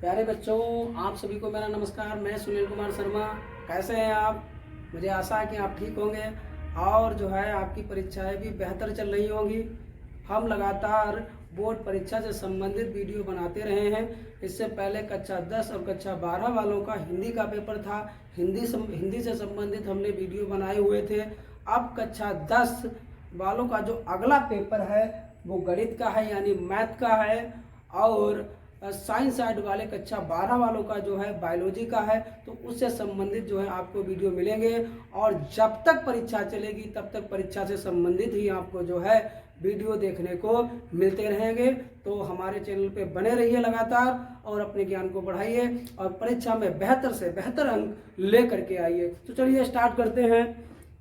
प्यारे बच्चों, आप सभी को मेरा नमस्कार। मैं सुनील कुमार शर्मा। कैसे हैं आप? मुझे आशा है कि आप ठीक होंगे और जो है आपकी परीक्षाएं भी बेहतर चल रही होंगी। हम लगातार बोर्ड परीक्षा से संबंधित वीडियो बनाते रहे हैं। इससे पहले कक्षा 10 और कक्षा 12 वालों का हिंदी का पेपर था। हिंदी से संबंधित हमने वीडियो बनाए हुए थे। अब कक्षा 10 वालों का जो अगला पेपर है वो गणित का है, यानी मैथ का है, और साइंस साइड वाले कक्षा 12 वालों का जो है बायोलॉजी का है। तो उससे संबंधित जो है आपको वीडियो मिलेंगे और जब तक परीक्षा चलेगी तब तक परीक्षा से संबंधित ही आपको जो है वीडियो देखने को मिलते रहेंगे। तो हमारे चैनल पे बने रहिए लगातार और अपने ज्ञान को बढ़ाइए और परीक्षा में बेहतर से बेहतर अंक ले करके आइए। तो चलिए स्टार्ट करते हैं।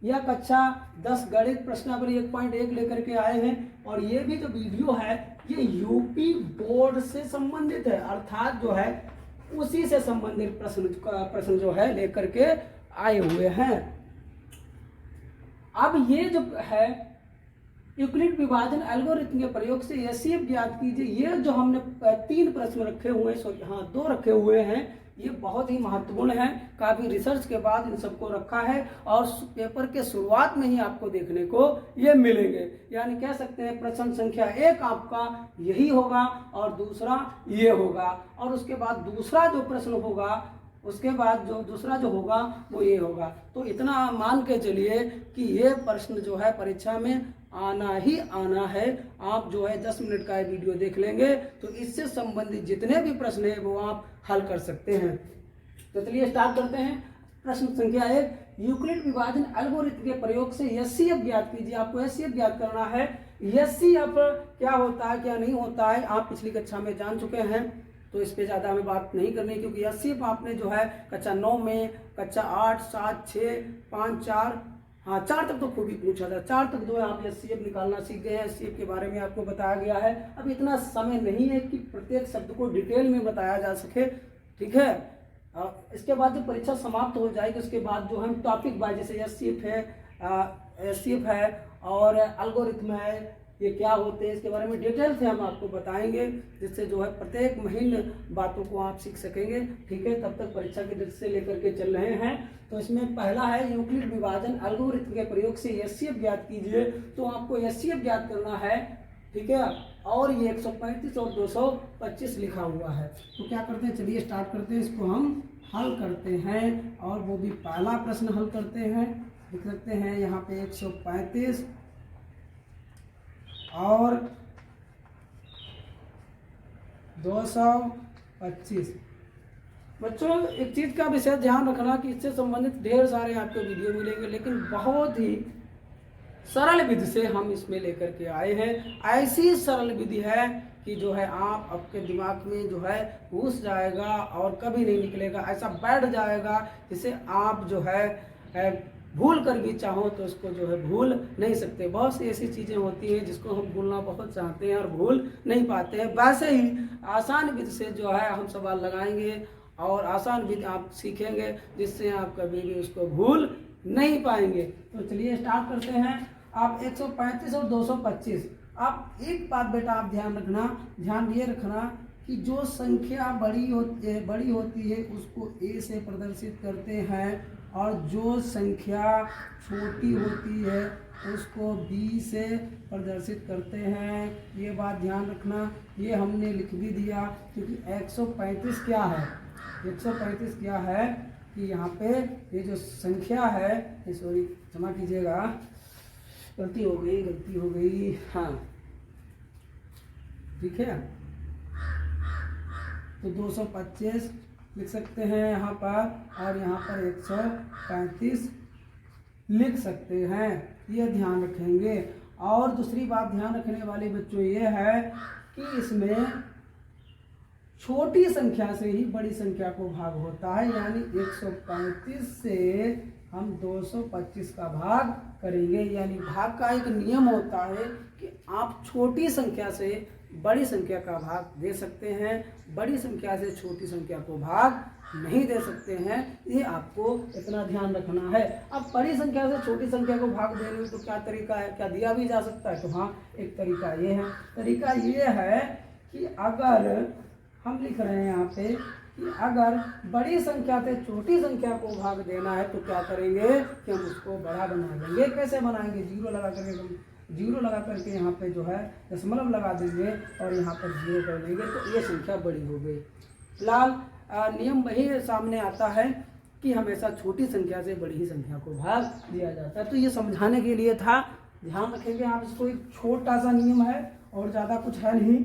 यह कक्षा 10 गणित प्रश्नावली 1.1 लेकर के आए हैं और ये भी जो वीडियो है ये यूपी बोर्ड से संबंधित है, अर्थात जो है उसी से संबंधित प्रश्न जो है लेकर के आए हुए हैं। अब ये जो है यूक्लिड विभाजन एल्गोरिथम के प्रयोग से एचसीएफ ज्ञात कीजिए। ये जो हमने 3 प्रश्न रखे हुए हैं, 2 रखे हुए हैं, ये बहुत ही महत्वपूर्ण है। काफी रिसर्च के बाद इन सबको रखा है और पेपर के शुरुआत में ही आपको देखने को ये मिलेंगे। यानी कह सकते हैं प्रश्न संख्या 1 आपका यही होगा और दूसरा ये होगा, और उसके बाद दूसरा जो प्रश्न होगा उसके बाद जो दूसरा जो होगा वो ये होगा। तो इतना मान के चलिए कि ये प्रश्न जो है परीक्षा में आना ही आना है। आप जो है 10 मिनट का वीडियो देख लेंगे तो इससे संबंधित जितने भी प्रश्न है वो आप हल कर सकते हैं। तो चलिए स्टार्ट करते हैं। प्रश्न संख्या 1, यूक्लिड विभाजन एल्गोरिथम के प्रयोग से एचसीएफ ज्ञात कीजिए। आपको एचसीएफ ज्ञात करना है। एचसीएफ क्या होता है क्या नहीं होता है आप पिछली कक्षा में जान चुके हैं, तो इस पे ज़्यादा हमें बात नहीं करनी, क्योंकि एचसीएफ आपने जो है कक्षा 9 में, कक्षा 8, 7, 6, 5, 4, हाँ 4 तक तो खूब ही पूछा था। 4 तक जो है आप एचसीएफ निकालना सीख गए हैं। एचसीएफ के बारे में आपको बताया गया है। अब इतना समय नहीं है कि प्रत्येक शब्द को डिटेल में बताया जा सके, ठीक है। इसके बाद जब परीक्षा समाप्त हो जाएगी उसके बाद जो हम टॉपिक वाइज, जैसे एचसीएफ है और एल्गोरिथम है, ये क्या होते हैं इसके बारे में डिटेल से हम आपको बताएंगे, जिससे जो है प्रत्येक महीने बातों को आप सीख सकेंगे, ठीक है। तब तक परीक्षा के दृष्टि से लेकर के चल रहे हैं। तो इसमें पहला है यूक्लिड विभाजन एल्गोरिथम के प्रयोग से एचसीएफ ज्ञात कीजिए। तो आपको एचसीएफ ज्ञात करना है, ठीक है। और ये 135 और 225 लिखा हुआ है। तो क्या करते हैं, चलिए स्टार्ट करते हैं। इसको हम हल करते हैं और वो भी पहला प्रश्न हल करते हैं। लिख सकते हैं यहाँ पे 135 और 225। बच्चों एक चीज का विशेष ध्यान रखना कि इससे संबंधित ढेर सारे आपको वीडियो मिलेंगे, लेकिन बहुत ही सरल विधि से हम इसमें लेकर के आए हैं। ऐसी सरल विधि है कि जो है आप आपके दिमाग में जो है घुस जाएगा और कभी नहीं निकलेगा, ऐसा बैठ जाएगा जिसे आप जो है भूल कर भी चाहो तो उसको जो है भूल नहीं सकते। बहुत सी ऐसी चीज़ें होती हैं जिसको हम भूलना बहुत चाहते हैं और भूल नहीं पाते हैं। वैसे ही आसान विधि से जो है हम सवाल लगाएंगे और आसान विधि आप सीखेंगे, जिससे आप कभी भी उसको भूल नहीं पाएंगे। तो चलिए स्टार्ट करते हैं। आप 135 और 225। आप एक बात बेटा आप ध्यान ये रखना कि जो संख्या बड़ी होती है उसको ए से प्रदर्शित करते हैं और जो संख्या छोटी होती है उसको बी से प्रदर्शित करते हैं। ये बात ध्यान रखना। ये हमने लिख भी दिया, क्योंकि 135 क्या है, 135 क्या है कि यहाँ पे ये जो संख्या है, सॉरी क्षमा कीजिएगा, गलती हो गई, हाँ ठीक है। तो 225 लिख सकते हैं यहाँ पर और यहाँ पर 135 लिख सकते हैं। ये ध्यान रखेंगे। और दूसरी बात ध्यान रखने वाली बच्चों ये है कि इसमें छोटी संख्या से ही बड़ी संख्या को भाग होता है, यानी 135 से हम 225 का भाग करेंगे। यानी भाग का एक नियम होता है कि आप छोटी संख्या से बड़ी संख्या का भाग दे सकते हैं, बड़ी संख्या से छोटी संख्या को भाग नहीं दे सकते हैं। ये आपको इतना ध्यान रखना है। अब बड़ी संख्या से छोटी संख्या को भाग देने में तो क्या तरीका है, क्या दिया भी जा सकता है? तो हाँ, एक तरीका ये है। तरीका ये है कि अगर हम लिख रहे हैं यहाँ पे कि अगर बड़ी संख्या से छोटी संख्या को भाग देना है तो क्या करेंगे कि हम उसको बड़ा बना देंगे। कैसे बनाएंगे? जीरो लगा करके, हम जीरो लगा करके यहाँ पे जो है दशमलव लगा देंगे और यहाँ पर जीरो कर देंगे तो ये संख्या बड़ी हो गई। फिलहाल नियम वही सामने आता है कि हमेशा छोटी संख्या से बड़ी ही संख्या को भाग दिया जाता है। तो ये समझाने के लिए था, ध्यान रखेंगे आप इसको। एक छोटा सा नियम है और ज़्यादा कुछ है नहीं,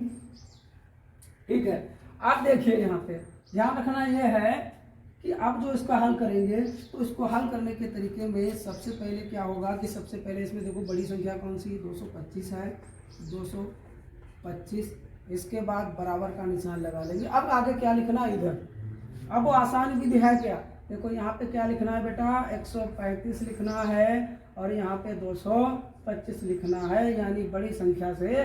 ठीक है। आप देखिए यहाँ पे ध्यान रखना ये है कि आप जो इसका हल करेंगे तो इसको हल करने के तरीके में सबसे पहले क्या होगा कि सबसे पहले इसमें देखो बड़ी संख्या कौन सी है, 225 है, 225। इसके बाद बराबर का निशान लगा लेंगे। अब आगे क्या लिखना है इधर, अब वो आसान विधि है क्या, देखो यहाँ पे क्या लिखना है बेटा, 135 लिखना है और यहाँ पे 225 लिखना है। यानी बड़ी संख्या से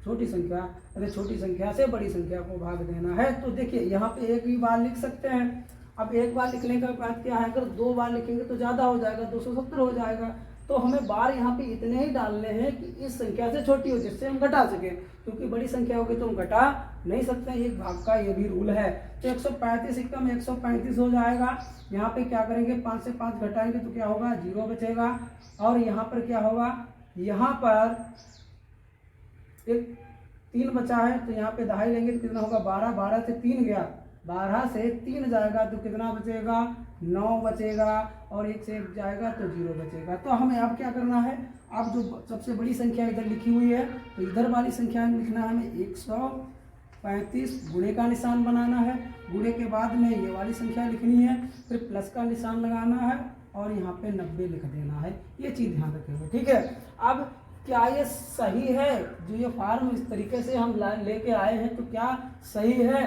छोटी संख्या, अरे छोटी संख्या से बड़ी संख्या को भाग देना है। तो देखिए यहाँ पे एक भी बार लिख सकते हैं। अब एक बार लिखने का बाद क्या है, अगर दो बार लिखेंगे तो ज़्यादा हो जाएगा, 270 हो जाएगा। तो हमें बार यहाँ पे इतने ही डालने हैं कि इस संख्या से छोटी हो, जिससे हम घटा सकें, क्योंकि बड़ी संख्या होगी तो हम घटा नहीं सकते। एक भाग का ये भी रूल है। तो 135 कम 135 हो जाएगा। यहाँ पे क्या करेंगे, 5 से 5 घटाएंगे तो क्या होगा, 0 बचेगा। और यहाँ पर क्या होगा, यहाँ पर एक 3 बचा है तो यहाँ पे दहाई लेंगे तो कितना होगा, 12, 12 से 3 गया, 12 से 3 जाएगा तो कितना बचेगा, 9 बचेगा। और 1 से 1 जाएगा तो 0 बचेगा। तो हमें अब क्या करना है, अब जो सबसे बड़ी संख्या इधर लिखी हुई है तो इधर वाली संख्या में लिखना है हमें 135, गुणे का निशान बनाना है। गुणे के बाद में ये वाली संख्या लिखनी है, फिर प्लस का निशान लगाना है और यहाँ पे 90 लिख देना है। ये चीज़ ध्यान रखेंगे, ठीक है। अब क्या ये सही है, जो ये फॉर्म इस तरीके से हम लेके आए हैं तो क्या सही है,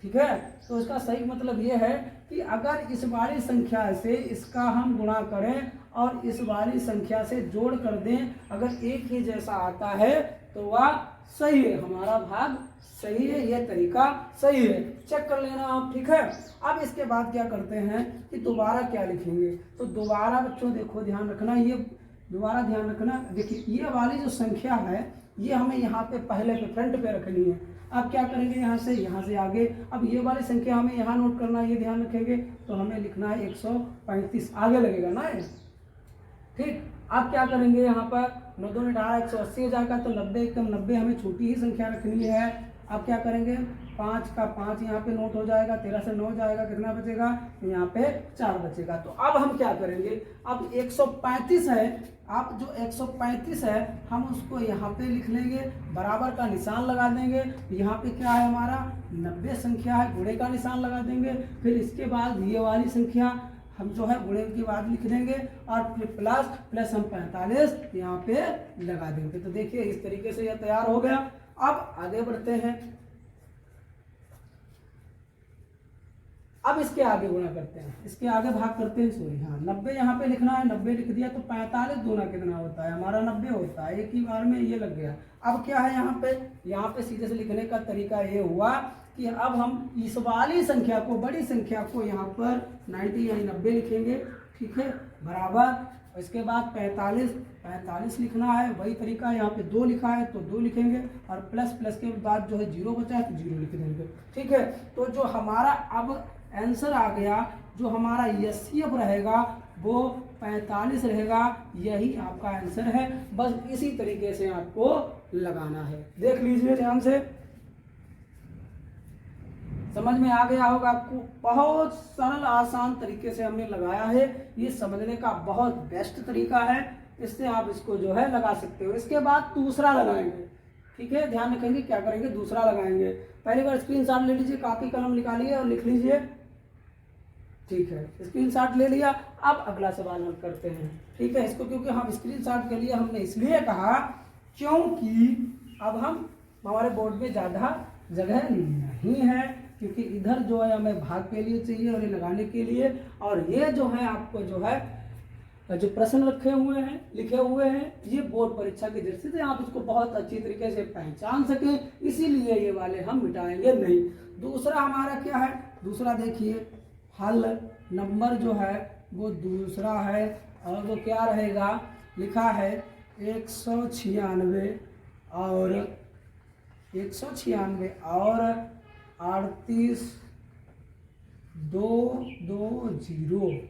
ठीक है। तो इसका सही मतलब ये है कि अगर इस वाली संख्या से इसका हम गुणा करें और इस वाली संख्या से जोड़ कर दें, अगर एक ही जैसा आता है तो वह सही है, हमारा भाग सही है, यह तरीका सही है। चेक कर लेना आप, ठीक है। अब इसके बाद क्या करते हैं कि दोबारा क्या लिखेंगे, तो दोबारा बच्चों देखो ध्यान रखना, ये दोबारा ध्यान रखना। देखिए ये वाली जो संख्या है ये हमें यहाँ पे पहले पे फ्रंट पे रखनी है। अब क्या करेंगे, यहाँ से आगे, अब ये वाली संख्या हमें यहाँ नोट करना है, ये ध्यान रखेंगे। तो हमें लिखना है 135, आगे लगेगा ना ये, ठीक। अब क्या करेंगे, यहाँ पर 9 दूनी 18, 180 हो जाएगा तो 90 एकदम 90 हमें छोटी ही संख्या रखनी है। अब क्या करेंगे, 5 का 5 यहाँ पे नोट हो जाएगा, 13 से 9 जाएगा, कितना बचेगा, यहाँ पे 4 बचेगा। तो अब हम क्या करेंगे, अब 135 है, अब जो 135 है हम उसको यहाँ पे लिख लेंगे, बराबर का निशान लगा देंगे। यहाँ पे क्या है हमारा 90 संख्या है, गुणे का निशान लगा देंगे। फिर इसके बाद ये वाली संख्या हम जो है गुणे के बाद लिख देंगे और फिर प्लस हम 45 यहाँ पे लगा देंगे। तो देखिए इस तरीके से यह तैयार हो गया। अब आगे बढ़ते हैं, अब इसके आगे गुणा करते हैं, इसके आगे भाग करते हैं, सॉरी हाँ 90 यहाँ पे लिखना है, 90 लिख दिया तो 45 दूना कितना होता है हमारा 90 होता है, एक ही बार में ये लग गया। अब क्या है यहाँ पे सीधे से लिखने का तरीका ये हुआ कि अब हम इस वाली संख्या को, बड़ी संख्या को यहाँ पर 90 यानी 90 लिखेंगे, ठीक है, बराबर। इसके बाद 45 लिखना है, वही तरीका, यहाँ पे 2 लिखा है तो 2 लिखेंगे और प्लस के बाद जो है 0 बचा है तो 0 लिख देंगे, ठीक है। तो जो हमारा अब आंसर आ गया, जो हमारा एचसीएफ रहेगा वो 45 रहेगा, यही आपका आंसर है। बस इसी तरीके से आपको लगाना है, देख लीजिए ध्यान से, समझ में आ गया होगा आपको। बहुत सरल आसान तरीके से हमने लगाया है, ये समझने का बहुत बेस्ट तरीका है, इससे आप इसको जो है लगा सकते हो। इसके बाद दूसरा लगाएंगे, ठीक है, ध्यान रखेंगे क्या करेंगे, दूसरा लगाएंगे। पहली बार स्क्रीनशॉट ले लीजिए, कॉपी कलम निकालिए और लिख लीजिए, ठीक है, स्क्रीनशॉट ले लिया। अब अगला सवाल हल करते हैं, ठीक है। इसको क्योंकि हम स्क्रीनशॉट के लिए हमने इसलिए कहा क्योंकि अब हमारे बोर्ड में ज़्यादा जगह नहीं है, क्योंकि इधर जो है हमें भाग के लिए चाहिए और ये लगाने के लिए, और ये जो है आपको जो है जो प्रश्न रखे हुए हैं, लिखे हुए हैं, ये बोर्ड परीक्षा की दृष्टि से आप इसको बहुत अच्छी तरीके से पहचान सकें, इसीलिए ये वाले हम मिटाएंगे नहीं। दूसरा हमारा क्या है, दूसरा देखिए हल नंबर जो है वो दूसरा है, और वो क्या रहेगा, लिखा है 196 और 196 और 38,220।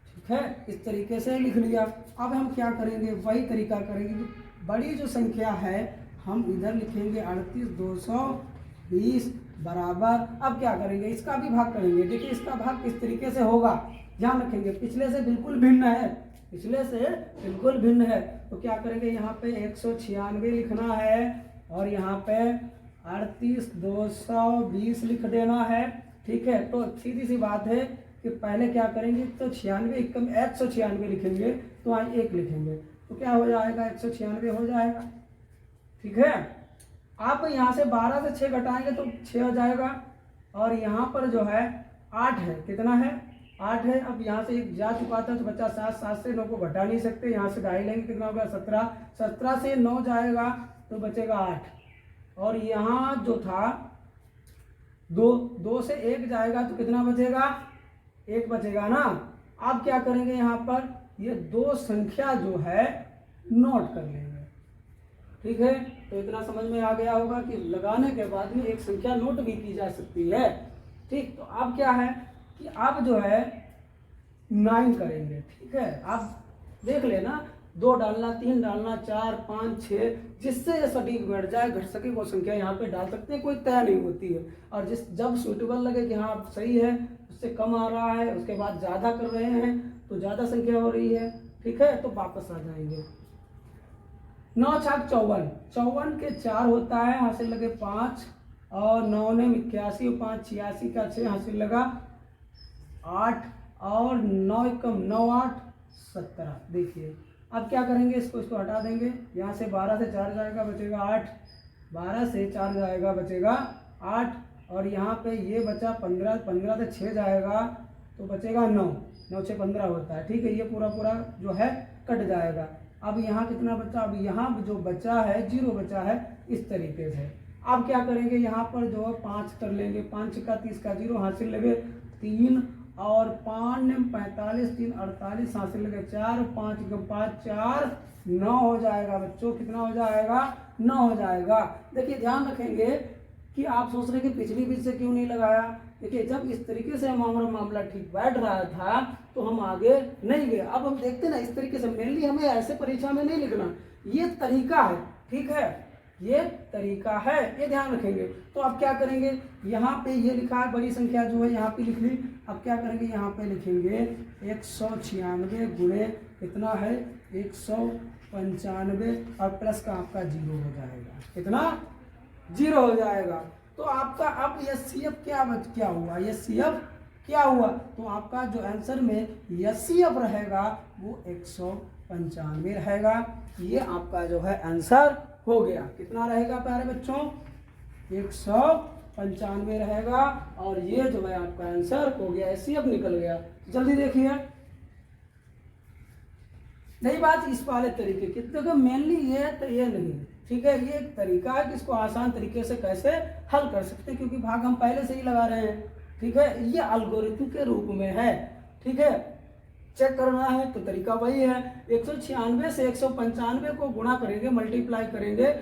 ठीक है, इस तरीके से लिख लिया। अब हम क्या करेंगे, वही तरीका करेंगे। बड़ी जो संख्या है हम इधर लिखेंगे 38,220 बराबर। अब क्या करेंगे, इसका भी भाग करेंगे। देखिए इसका भाग किस तरीके से होगा, ध्यान रखेंगे, पिछले से बिल्कुल भिन्न है, पिछले से बिल्कुल भिन्न है। तो क्या करेंगे, यहाँ पे 196 लिखना है और यहाँ पे 38,220 लिख देना है। ठीक है, तो सीधी सी बात है कि पहले क्या करेंगे, तो 196 लिखेंगे, तो आज 1 लिखेंगे, तो क्या हो जाएगा, 196 हो जाएगा। ठीक है, आप यहाँ से 12 से 6 घटाएंगे तो 6 हो जाएगा, और यहाँ पर जो है 8 है, कितना है, 8 है। अब यहाँ से 1 जा चुका था तो बचा 7, 7 से 9 को घटा नहीं सकते, यहाँ से ढाई लेंगे, कितना होगा 17, 17 से 9 जाएगा तो बचेगा 8, और यहाँ जो था 2 से 1 जाएगा तो कितना बचेगा, 1 बचेगा ना। अब क्या करेंगे, यहाँ पर ये 2 संख्या जो है नोट कर लेंगे। ठीक है, तो इतना समझ में आ गया होगा कि लगाने के बाद में एक संख्या नोट भी की जा सकती है। ठीक, तो अब क्या है कि आप जो है 9 करेंगे। ठीक है, आप देख लेना, 2 डालना, 3 डालना, 4, 5, 6, जिससे सटीक बैठ जाए, घट सके वो संख्या यहाँ पे डाल सकते हैं, कोई तय नहीं होती है। और जब सूटेबल लगे कि हाँ सही है, उससे कम आ रहा है, उसके बाद ज़्यादा कर रहे हैं तो ज़्यादा संख्या हो रही है, ठीक है, तो वापस आ जाएंगे। 9 छाक 54, 54 के 4 होता है, हासिल लगे 5, और 9 ने 81, 5 86 का 6 हासिल लगा 8, और 9 एकम 9 8 17। देखिए अब क्या करेंगे, इसको हटा देंगे, यहाँ से 12 से 4 जाएगा बचेगा 8, 12 से 4 जाएगा बचेगा 8, और यहाँ पे ये बचा 15, 15 से 6 जाएगा तो बचेगा 9, 9 6 15 होता है। ठीक है, ये पूरा जो है कट जाएगा। अब यहाँ कितना बचा, अब यहाँ जो बचा है 0 बचा है, इस तरीके से। अब क्या करेंगे, यहाँ पर जो है 5 कर लेंगे, 5 का 30 का 0 हासिल लगे 3, और 5 ने 45, 3 48 हासिल लगे 4, 5 का 5 4 9 हो जाएगा बच्चों, कितना हो जाएगा, 9 हो जाएगा। देखिए ध्यान रखेंगे कि आप सोच रहे कि पिछली बीच से क्यों नहीं लगाया। देखिए जब इस तरीके से हमारा मामला ठीक बैठ रहा था तो हम आगे नहीं गए। अब हम देखते ना इस तरीके से, मेनली हमें ऐसे परीक्षा में नहीं लिखना, ये तरीका है, ठीक है, ये तरीका है, ये ध्यान रखेंगे। तो अब क्या करेंगे, यहाँ पे ये लिखा है बड़ी संख्या जो है यहाँ पे लिख ली। अब क्या करेंगे, यहाँ पे लिखेंगे 196 गुणे कितना है 195, और प्लस का आपका 0 हो जाएगा, कितना 0 हो जाएगा। तो आपका अब एचसीएफ क्या हुआ, एचसीएफ क्या हुआ, तो आपका जो आंसर में एचसीएफ रहेगा वो 195 रहेगा। ये आपका जो है आंसर हो गया, कितना रहेगा प्यारे बच्चों, 195 रहेगा, और ये जो है आपका आंसर हो गया, एचसीएफ निकल गया। जल्दी देखिए, नई बात इस वाले तरीके की, देखो मेनली ये तो ये नहीं, ठीक है, ये एक तरीका है कि इसको आसान तरीके से कैसे हल कर सकते हैं, क्योंकि भाग हम पहले से ही लगा रहे हैं, ठीक है, ये एल्गोरिथम के रूप में है, ठीक है। चेक करना है तो तरीका वही है, 196 से 195 को गुणा करेंगे, मल्टीप्लाई करेंगे,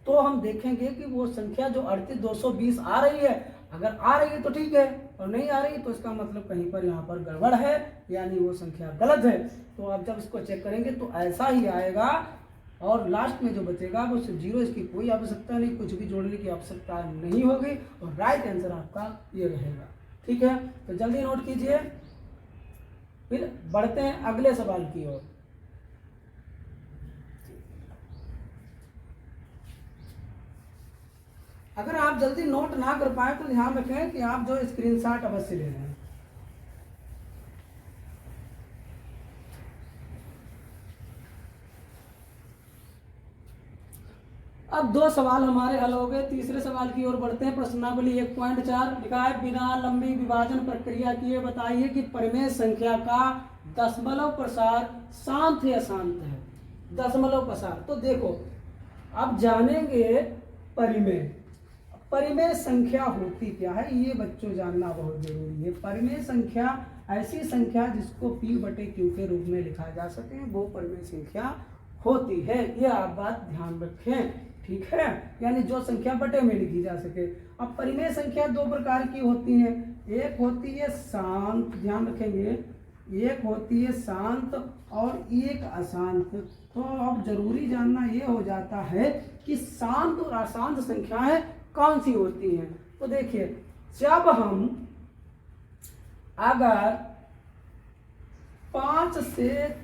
तो हम देखेंगे कि वो संख्या जो 38,220 आ रही है, अगर आ रही है तो ठीक है, और नहीं आ रही तो इसका मतलब कहीं पर यहाँ पर गड़बड़ है, यानी वो संख्या गलत है। तो आप जब इसको चेक करेंगे तो ऐसा ही आएगा, और लास्ट में जो बचेगा वो 0, इसकी कोई आवश्यकता नहीं, कुछ भी जोड़ने की आवश्यकता नहीं होगी, और राइट आंसर आपका ये रहेगा, ठीक है। तो जल्दी नोट कीजिए, फिर बढ़ते हैं अगले सवाल की ओर। अगर आप जल्दी नोट ना कर पाए तो ध्यान रखें कि आप जो स्क्रीनशॉट अवश्य ले लें। अब 2 सवाल हमारे हल हो गए, तीसरे सवाल की ओर बढ़ते हैं। प्रश्नावली 1.4 लिखा है, बिना लंबी विभाजन प्रक्रिया किए बताइए कि परिमेय संख्या का दशमलव प्रसार शांत या अशांत है। दशमलव प्रसार, तो देखो अब जानेंगे परिमेय संख्या होती क्या है, ये बच्चों जानना बहुत जरूरी है। परिमेय संख्या ऐसी संख्या जिसको P/Q के रूप में लिखा जा सके, वो परिमेय संख्या होती है, ये आप बात ध्यान रखें, ठीक है, यानी जो संख्या बटे में लिखी जा सके। अब परिमेय संख्या दो प्रकार की होती है, एक होती है शांत, ध्यान रखेंगे, एक होती है शांत और एक अशांत। तो अब जरूरी जानना ये हो जाता है कि शांत और अशांत संख्याएं कौन सी होती हैं। तो देखिए, जब हम अगर 5 से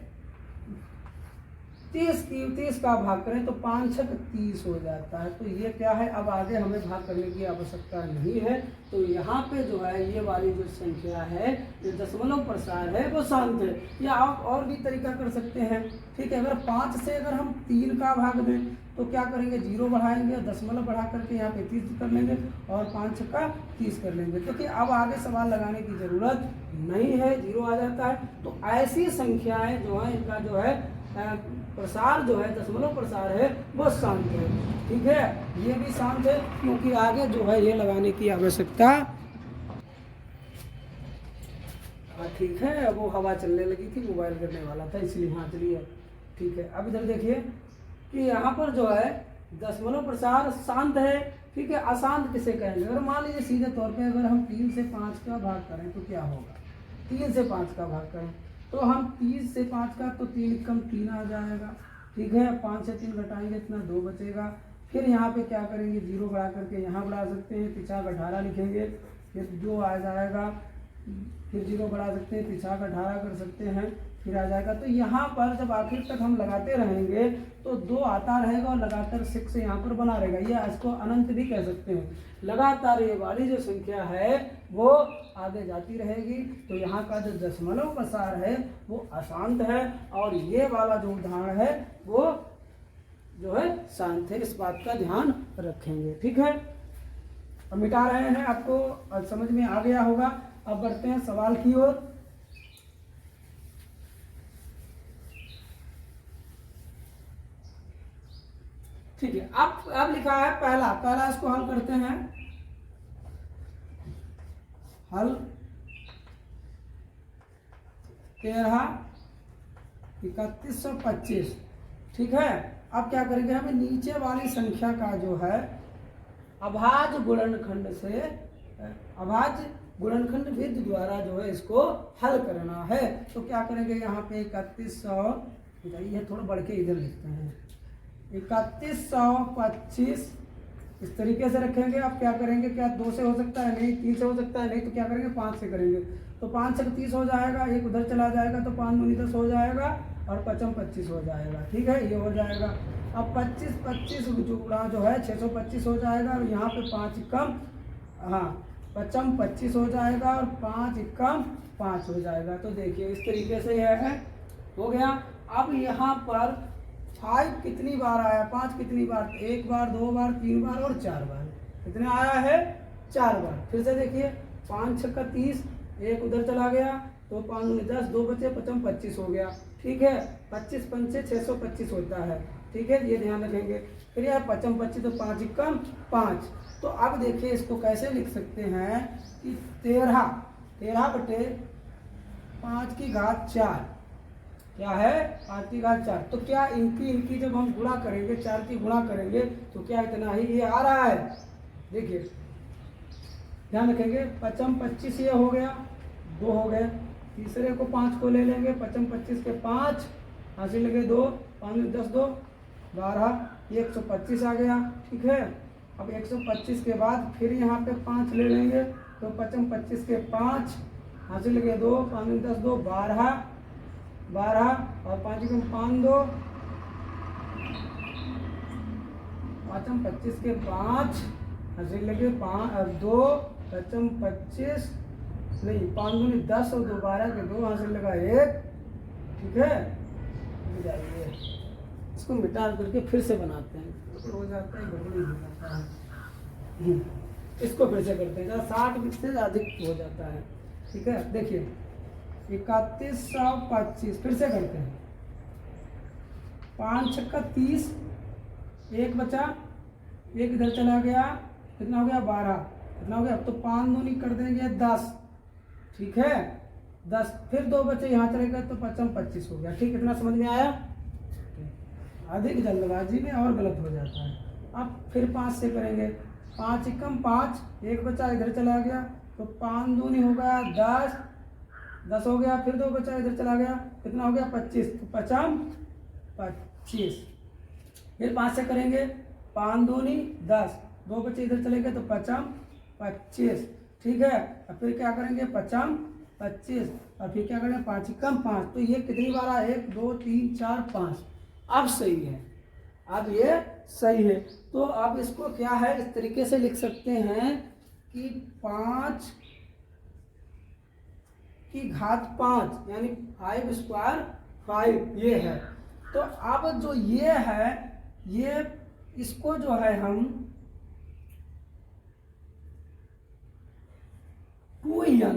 30 का भाग करें तो 5 छक 30 हो जाता है। तो ये क्या है, अब आगे हमें भाग करने की आवश्यकता नहीं है। तो यहाँ पे जो है ये वाली जो संख्या है, जो दशमलव प्रसार है, वो शांत है। या आप और भी तरीका कर सकते हैं, ठीक है। अगर 5 से अगर हम 3 का भाग दें तो क्या करेंगे, 0 बढ़ाएंगे, दशमलव बढ़ा करके यहाँ पे 30 कर लेंगे और 5 का 30 कर लेंगे। तो क्या अब आगे सवाल लगाने की जरूरत नहीं है, 0 आ जाता है। तो ऐसी संख्याएं जो है, इनका जो है प्रसार जो है, दशमलव प्रसार है, वो शांत है, ठीक है। ये भी शांत है क्योंकि आगे जो है ये लगाने की आवश्यकता, ठीक है। वो हवा चलने लगी थी, मोबाइल करने वाला था इसलिए, हाँ चलिए ठीक है। अब इधर देखिए कि यहाँ पर जो है दशमलव प्रसार शांत है, ठीक है। अशांत किसे कहेंगे, अगर मान लीजिए सीधे तौर पे अगर हम 3 से 5 का भाग करें तो क्या होगा, 3 से 5 का भाग करें तो हम 30 से 5 का, तो 3 कम 3 आ जाएगा, ठीक है। 5 से 3 घटाएंगे, इतना 2 बचेगा। फिर यहाँ पे क्या करेंगे, 0 बढ़ा करके यहाँ बढ़ा सकते हैं, पिछा 18 लिखेंगे, फिर 2 आ जाएगा, फिर 0 बढ़ा सकते हैं, पिछा 18 कर सकते हैं, फिर आ जाएगा। तो यहाँ पर जब आखिर तक हम लगाते रहेंगे तो 2 आता रहेगा और लगातार 6 से यहाँ पर बना रहेगा, या इसको अनंत भी कह सकते हैं। लगातार ये वाली जो संख्या है वो आगे जाती रहेगी। तो यहाँ का जो दशमलव प्रसार है वो अशांत है और ये वाला जो उदाहरण है वो जो है शांत है। इस बात का ध्यान रखेंगे, ठीक है। अब मिटा रहे हैं, आपको समझ में आ गया होगा। अब बढ़ते हैं सवाल की ओर। ठीक है, अब लिखा है पहला इसको हल करते हैं। हल 13,3125, ठीक है। अब क्या करेंगे, हमें नीचे वाली संख्या का जो है अभाज्य गुणनखंड से, अभाज्य गुणनखंड विधि द्वारा जो है इसको हल करना है। तो क्या करेंगे, यहाँ पे 3100, ये थोड़ा बढ़ के इधर लिखते हैं, 3125 इस तरीके से रखेंगे। आप क्या करेंगे, क्या 2 से हो सकता है, नहीं 3 से हो सकता है, नहीं तो क्या करेंगे 5 से करेंगे। तो 5 से 30 हो जाएगा, एक उधर चला जाएगा तो 5 दूनी 10 हो जाएगा और 55 25 हो जाएगा, ठीक है। ये हो जाएगा। अब 25 जुड़ा जो है 625 हो जाएगा और यहाँ पे 5 कम, हाँ 55 25 हो जाएगा और 5 कम 5 हो जाएगा। तो देखिए इस तरीके से यह है, हो गया। अब यहाँ पर 5 कितनी बार आया, 5 कितनी बार, 1 बार, 2 बार, 3 बार और 4 बार। कितने आया है, 4 बार। फिर से देखिए 5 छक्का 30, एक उधर चला गया तो 5 दूनी 10, 2 बचे, 55 25 हो गया, ठीक है। 25 पंचे 625 होता है, ठीक है, ये ध्यान रखेंगे। फिर यार 55 25 तो 5 कम 5। तो अब देखिए इसको कैसे लिख सकते हैं कि 13 बटे 5 की घात 4 क्या है, 5 की घात 4। तो क्या इनकी जब हम गुणा करेंगे, 4 की गुणा करेंगे तो क्या इतना ही ये आ रहा है। देखिए ध्यान रखेंगे, 55 25 ये हो गया, 2 हो गए। तीसरे को 5 को ले लेंगे, 55 25 के 5 हासिल लगे 2, 5 10 2 12, 125 आ गया, ठीक है। अब 125 के बाद फिर यहाँ पे 5 ले लेंगे तो 55 25 के 5 हासिल लगे 2, 5 10 2 12 और 5 के 5 2, 55 25 के 5 हासिल लगे 2, 55 25 नहीं 5 दूनी 10 और 12 के 2 हासिल लगा 1, ठीक है। जाइए इसको मिटा करके फिर से बनाते हैं, हो जाता है गड़बड़ी हो जाता है। इसको फिर से करते हैं, 60 से अधिक हो जाता है, ठीक है। देखिए 3125 फिर से करते हैं, 5 छक्का 30, 1 बचा, 1 इधर चला गया, कितना हो गया 12, कितना हो गया। अब तो 5 दूनी कर देंगे 10, ठीक है 10, फिर 2 बचे यहाँ चले गए तो 55 25 हो गया, ठीक। इतना समझ में आया। अधिक जल्दबाजी में और गलत हो जाता है। अब फिर 5 से करेंगे, 5 एकम 5, एक बचा इधर चला गया, तो 5 दूनी हो गया 10, 10 हो गया, फिर 2 बचा इधर चला गया, कितना हो गया 25, तो 50 25, फिर 5 से करेंगे, 5 दूनी 10, 2 बचे इधर चले गए, तो 50 25, ठीक है। अब फिर क्या करेंगे 50 25, और फिर क्या करेंगे 5 एकम 5, तो ये कितनी बार आया 1 2 3 4 5, अब सही है, अब ये सही है। तो अब इसको क्या है इस तरीके से लिख सकते हैं कि 5 की घात 5 यानी 5 स्क्वायर 5 ये है। तो अब जो ये है, ये इसको जो है हम 2n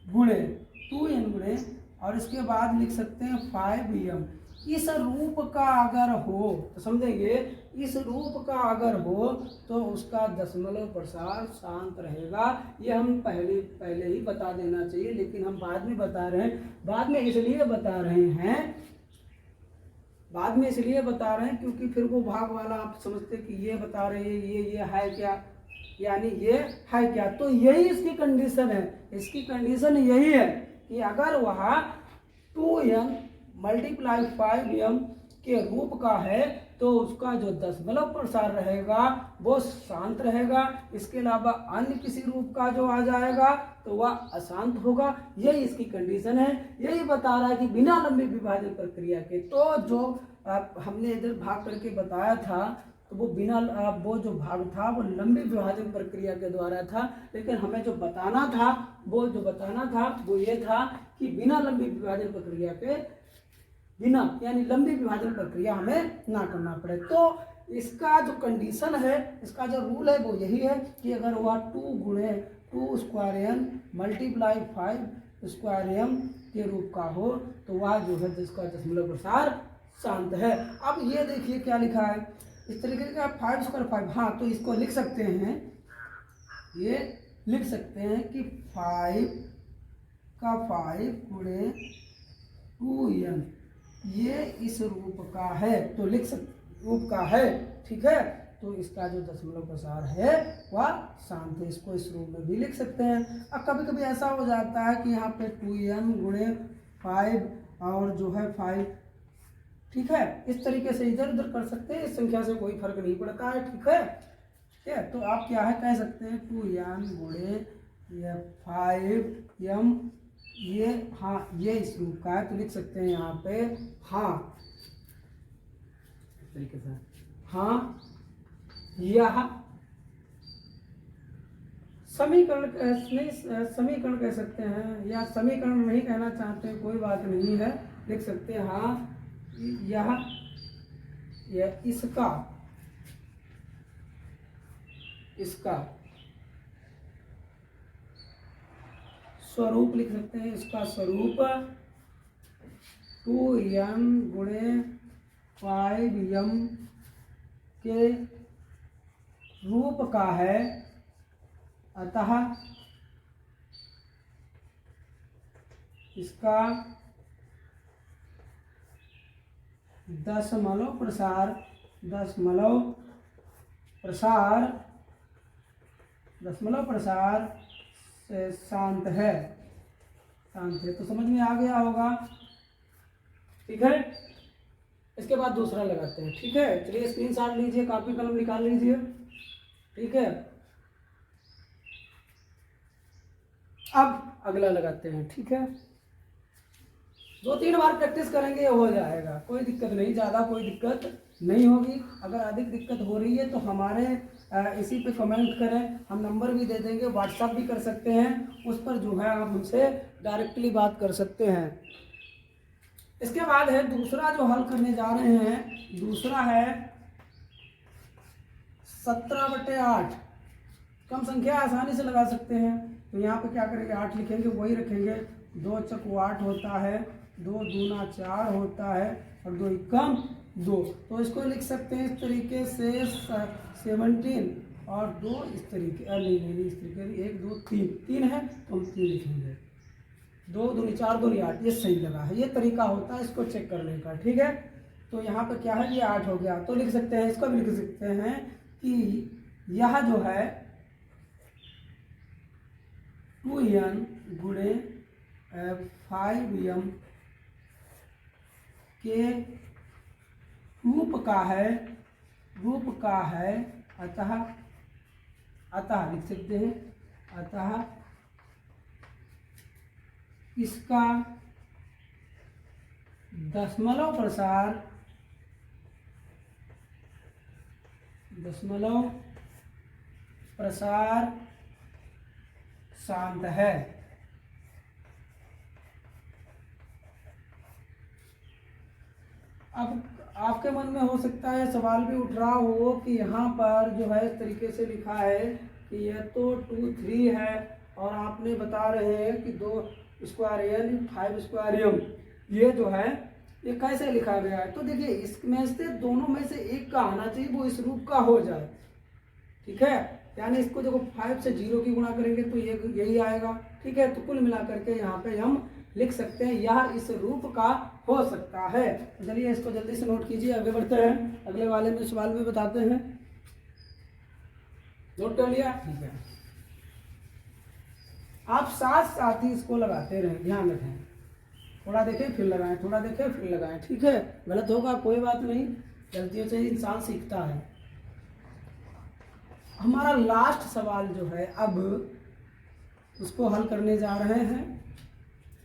गुणे और इसके बाद लिख सकते हैं 5m। इस रूप का अगर हो तो समझेंगे, इस रूप का अगर हो तो उसका दशमलव प्रसार शांत रहेगा। ये हम पहले ही बता देना चाहिए, लेकिन हम बाद में बता रहे हैं। बाद में इसलिए बता रहे हैं क्योंकि फिर वो भाग वाला आप समझते कि ये बता रहे हैं ये है क्या, यानी ये है क्या। तो यही इसकी कंडीशन है, इसकी कंडीशन यही है कि अगर वह 2n मल्टीप्लाई 5m के रूप का है तो उसका जो दशमलव प्रसार रहेगा वो शांत रहेगा। इसके अलावा अन्य किसी रूप का जो आ जाएगा तो वह अशांत होगा। यही इसकी कंडीशन है। यही बता रहा है कि बिना लंबी विभाजन प्रक्रिया के, तो जो हमने इधर भाग करके बताया था तो वो जो भाग था वो लंबी विभाजन प्रक्रिया के द्वारा था, लेकिन हमें जो बताना था वो ये था कि बिना लंबी विभाजन प्रक्रिया के यानी लंबी विभाजन प्रक्रिया हमें ना करना पड़े। तो इसका जो कंडीशन है, इसका जो रूल है वो यही है कि अगर वह 2 गुणे 2 square n multiply 5 square m के रूप का हो तो वह जो है जिसका दशमलव प्रसार शांत है। अब ये देखिए क्या लिखा है इस तरीके का 5 स्क्वायर 5। हाँ, तो इसको लिख सकते हैं, ये लिख सकते हैं कि 5 का 5 गुणे 2n ये इस रूप का है, तो लिख सकते रूप का है, ठीक है। तो इसका जो दशमलव प्रसार है वह शांत है, इसको इस रूप में भी लिख सकते हैं। अब कभी कभी ऐसा हो जाता है कि यहाँ पे 2n गुणे 5 और जो है 5, ठीक है, इस तरीके से इधर उधर कर सकते हैं, इस संख्या से कोई फर्क नहीं पड़ता है, ठीक है। ठीक है, तो आप क्या है कह सकते हैं 2n गुणे 5m ये, हाँ ये इस रूप का है, तो लिख सकते हैं यहाँ पे हाँ इस तरीके से, हाँ यह समीकरण कह सकते हैं, या समीकरण नहीं कहना चाहते कोई बात नहीं है, लिख सकते हैं हाँ यह इसका स्वरूप लिख सकते हैं। इसका स्वरूप 2n गुणे 5m के रूप का है, अतः इसका दशमलव प्रसार से शांत है। तो समझ में आ गया होगा, ठीक है। इसके बाद दूसरा लगाते हैं, ठीक है। चलिए स्क्रीनशॉट लीजिए, कॉपी कलम निकाल लीजिए, ठीक है। अब अगला लगाते हैं, ठीक है। 2-3 बार प्रैक्टिस करेंगे हो जाएगा, कोई दिक्कत नहीं, ज़्यादा कोई दिक्कत नहीं होगी। अगर अधिक दिक्कत हो रही है तो हमारे इसी पे कमेंट करें, हम नंबर भी दे देंगे, व्हाट्सएप भी कर सकते हैं, उस पर जो है आप हमसे डायरेक्टली बात कर सकते हैं। इसके बाद है दूसरा जो हल करने जा रहे हैं, दूसरा है 17/8। कम संख्या आसानी से लगा सकते हैं, तो यहाँ पे क्या करेंगे 8 लिखेंगे, वही रखेंगे, 2 चक 8 होता है, 2 दूना 4 होता है और 2 एकम 2। तो इसको लिख सकते हैं इस तरीके से 17 और 2 इस तरीके, नहीं इस तरीके 1 2 3 है तो हम 3 लिखेंगे, 2 दूनी 4 दूनी 8, ये सही लगा है। ये तरीका होता है इसको चेक करने का, ठीक है। तो यहाँ पर क्या है, ये 8 हो गया, तो लिख सकते हैं, इसको भी लिख सकते हैं कि यह जो है 2n गुणे 5m के रूप का है अतः लिख सकते हैं, अतः इसका दशमलव प्रसार शांत है। अब आपके मन में हो सकता है सवाल भी उठ रहा हो कि यहाँ पर जो है इस तरीके से लिखा है कि यह तो 2 3 है और आपने बता रहे हैं कि 2 स्क्वायर n 5 स्क्वायर m, ये जो है ये कैसे लिखा गया है। तो देखिए इसमें से दोनों में से एक का आना चाहिए, वो इस रूप का हो जाए, ठीक है। यानी इसको देखो 5 से 0 की गुणा करेंगे तो ये यही आएगा, ठीक है। तो कुल मिला करके यहाँ पे हम लिख सकते हैं यह इस रूप का हो सकता है। चलिए इसको जल्दी से नोट कीजिए, आगे बढ़ते हैं, अगले वाले में सवाल में बताते हैं। नोट कर लिया, ठीक है। आप साथ ही इसको लगाते रहें, ध्यान रखें, थोड़ा देखें फिर लगाएं, थोड़ा देखें फिर लगाएं, ठीक है। गलत होगा कोई बात नहीं, गलतियों से इंसान सीखता है। हमारा लास्ट सवाल जो है अब उसको हल करने जा रहे हैं।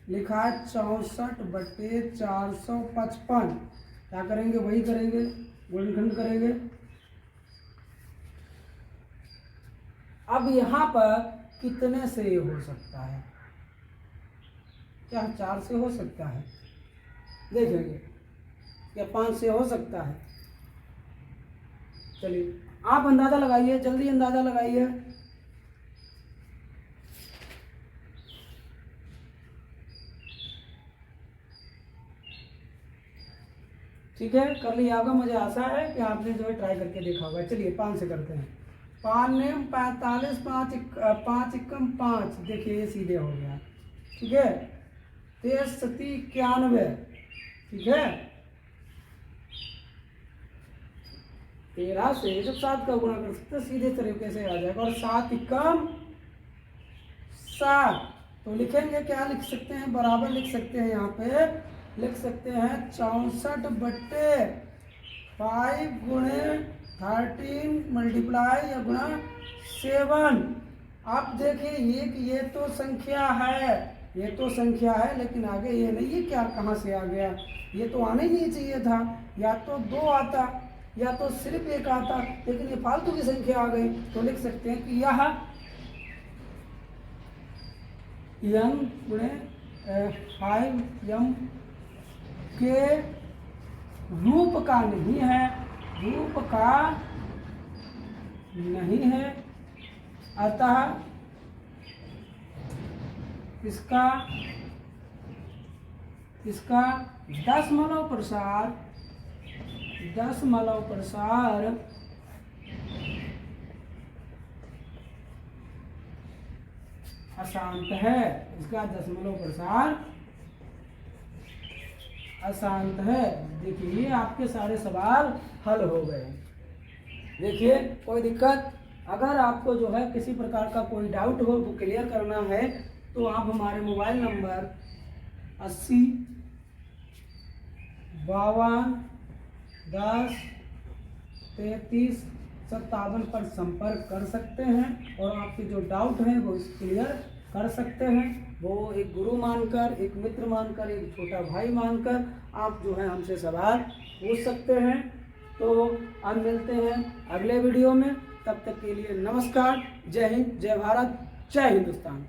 लिखा है 64/455, क्या करेंगे वही करेंगे, गुणनखंड करेंगे। अब यहाँ पर कितने से हो सकता है, क्या 4 से हो सकता है, देखेंगे, क्या 5 से हो सकता है। चलिए आप अंदाजा लगाइए, जल्दी अंदाजा लगाइए। ठीक है, कर लिया होगा, मुझे आशा है कि आपने जो है ट्राई करके देखा होगा। चलिए 5 से करते हैं। 5 नेम 45, 5 एकम 5, देखिए ये सीधे हो गया, ठीक है। 13 सती 91, ठीक है। 13 से जब 7 का गुणा कर सकते सीधे तरीके से आ जाएगा। और 7 एकम 7, तो लिखेंगे क्या लिख सकते हैं, बराबर लिख सकते हैं, यहाँ पे लिख सकते हैं 64/5 गुणे 13 मल्टीप्लाई या गुणा 7। आप देखिए ये तो संख्या है, ये तो संख्या है, लेकिन आगे ये नहीं है, क्या कहाँ से आ गया, ये तो आना ही नहीं चाहिए था। या तो 2 आता या तो सिर्फ 1 आता, लेकिन ये फालतू की संख्या आ गई। तो लिख सकते हैं कि यह m गुणे 5m के रूप का नहीं है, रूप का नहीं है, अतः इसका दशमलव प्रसार अशांत है, इसका दशमलव प्रसार अशांत है। देखिए ये आपके सारे सवाल हल हो गए। देखिए कोई दिक्कत, अगर आपको जो है किसी प्रकार का कोई डाउट हो वो क्लियर करना है तो आप हमारे मोबाइल नंबर 80 52 10 33 57 पर संपर्क कर सकते हैं और आपके जो डाउट हैं वो क्लियर कर सकते हैं। वो एक गुरु मानकर, एक मित्र मानकर, एक छोटा भाई मानकर आप जो है हमसे सवाल पूछ सकते हैं। तो अब मिलते हैं अगले वीडियो में, तब तक के लिए नमस्कार, जय हिंद, जय भारत, जय हिंदुस्तान।